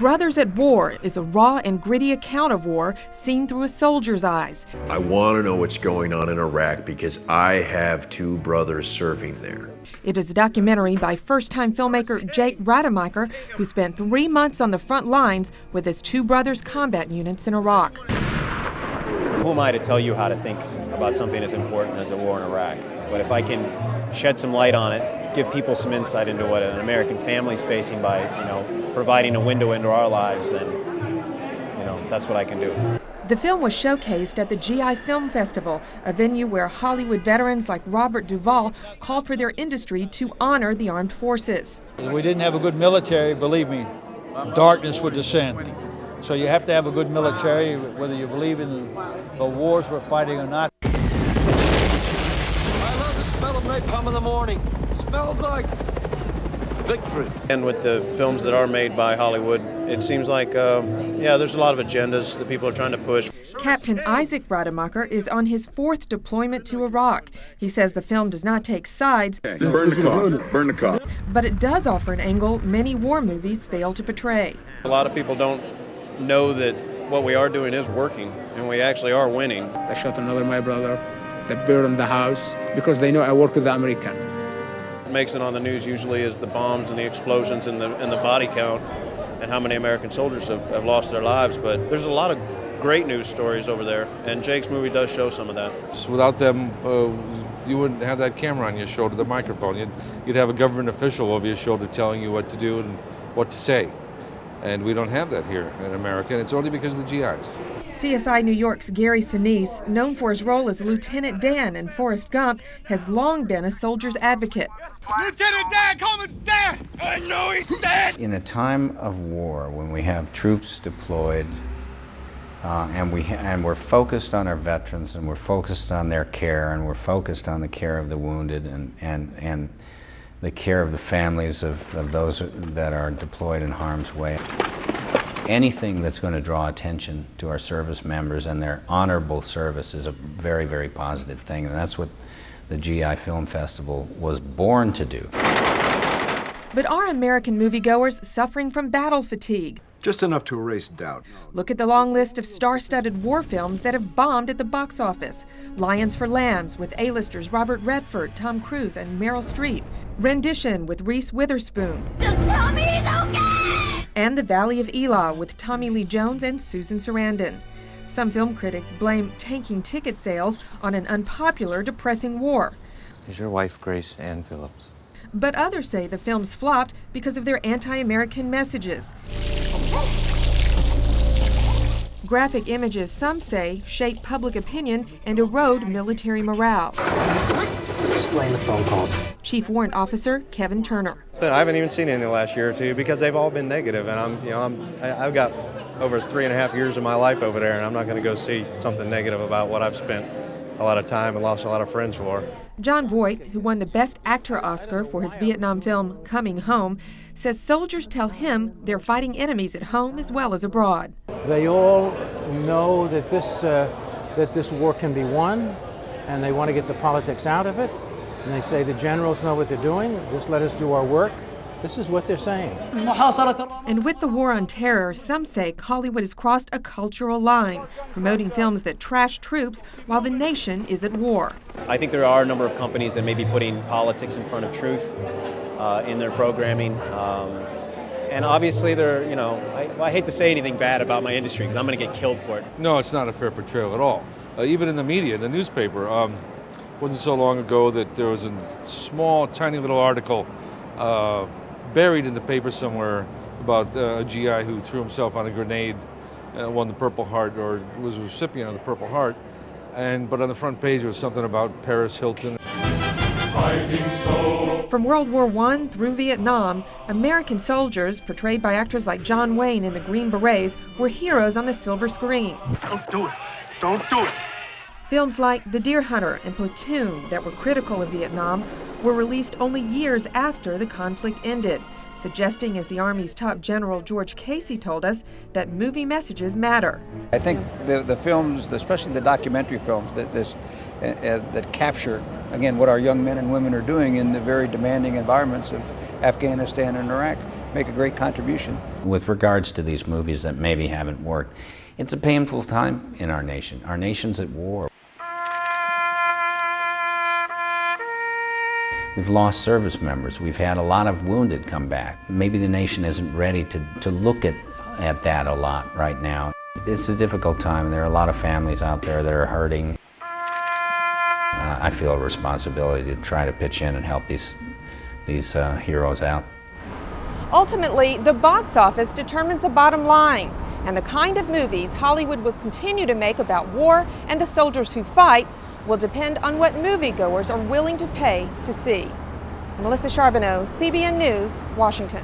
Brothers at War is a raw and gritty account of war seen through a soldier's eyes. I want to know what's going on in Iraq because I have two brothers serving there. It is a documentary by first-time filmmaker Jake Rademacher, who spent 3 months on the front lines with his two brothers' combat units in Iraq. Who am I to tell you how to think about something as important as a war in Iraq? But if I can shed some light on it, give people some insight into what an American family's facing by, providing a window into our lives, then, that's what I can do. The film was showcased at the GI Film Festival, a venue where Hollywood veterans like Robert Duvall called for their industry to honor the armed forces. If we didn't have a good military, believe me, darkness would descend. So you have to have a good military, whether you believe in the wars we're fighting or not. I love the smell of napalm in the morning. It smells like victory. And with the films that are made by Hollywood, it seems like, there's a lot of agendas that people are trying to push. Captain Isaac Rademacher is on his 4th deployment to Iraq. He says the film does not take sides, burn the car, burn the car. But it does offer an angle many war movies fail to portray. A lot of people don't know that what we are doing is working, and we actually are winning. I shot another my brother, that burned the house, because they know I work with the American. What makes it on the news usually is the bombs and the explosions and the body count and how many American soldiers have lost their lives, but there's a lot of great news stories over there, and Jake's movie does show some of that. Without them, you wouldn't have that camera on your shoulder, the microphone. You'd have a government official over your shoulder telling you what to do and what to say. And we don't have that here in America, and it's only because of the GIs. CSI New York's Gary Sinise, known for his role as Lieutenant Dan in FORREST Gump, has long been a soldier's advocate. Lieutenant Dan Coleman's dead! I know he's dead! In a time of war, when we have troops deployed, and we're focused on our veterans, and we're focused on their care, and we're focused on the care of the wounded, and the care of the families of those that are deployed in harm's way. Anything that's going to draw attention to our service members and their honorable service is a very, very positive thing, and that's what the GI Film Festival was born to do. But are American moviegoers suffering from battle fatigue? Just enough to erase doubt. Look at the long list of star-studded war films that have bombed at the box office. Lions for Lambs with A-listers Robert Redford, Tom Cruise, and Meryl Streep. Rendition with Reese Witherspoon. Just tell me it's okay! And The Valley of Elah with Tommy Lee Jones and Susan Sarandon. Some film critics blame tanking ticket sales on an unpopular, depressing war. Is your wife Grace Ann Phillips? But others say the films flopped because of their anti-American messages. Graphic images, some say, shape public opinion and erode military morale. Explain the phone calls. Chief Warrant Officer Kevin Turner. I haven't even seen any in the last year or two because they've all been negative, and I've got over 3.5 years of my life over there, and I'm not going to go see something negative about what I've spent a lot of time and lost a lot of friends for. John Voight, who won the Best Actor Oscar for his Vietnam film Coming Home, says soldiers tell him they're fighting enemies at home as well as abroad. They all know that this war can be won, and they want to get the politics out of it. And they say the generals know what they're doing, just let us do our work. This is what they're saying. And with the war on terror, some say Hollywood has crossed a cultural line, promoting films that trash troops while the nation is at war. I think there are a number of companies that may be putting politics in front of truth in their programming. And obviously, I hate to say anything bad about my industry because I'm going to get killed for it. No, it's not a fair portrayal at all. Even in the media, in the newspaper, wasn't so long ago that there was a small, tiny little article buried in the paper somewhere about a GI who threw himself on a grenade, won the Purple Heart, or was a recipient of the Purple Heart. But on the front page, it was something about Paris Hilton. From World War I through Vietnam, American soldiers, portrayed by actors like John Wayne in the Green Berets, were heroes on the silver screen. Don't do it. Don't do it. Films like The Deer Hunter and Platoon, that were critical of Vietnam, were released only years after the conflict ended, suggesting, as the Army's top general George Casey told us, that movie messages matter. I think the films, especially the documentary films, that capture, again, what our young men and women are doing in the very demanding environments of Afghanistan and Iraq, make a great contribution. With regards to these movies that maybe haven't worked, it's a painful time in our nation. Our nation's at war. We've lost service members. We've had a lot of wounded come back. Maybe the nation isn't ready to look at that a lot right now. It's a difficult time. There are a lot of families out there that are hurting. I feel a responsibility to try to pitch in and help these heroes out. Ultimately, the box office determines the bottom line, and the kind of movies Hollywood will continue to make about war and the soldiers who fight will depend on what moviegoers are willing to pay to see. Melissa Charbonneau, CBN News, Washington.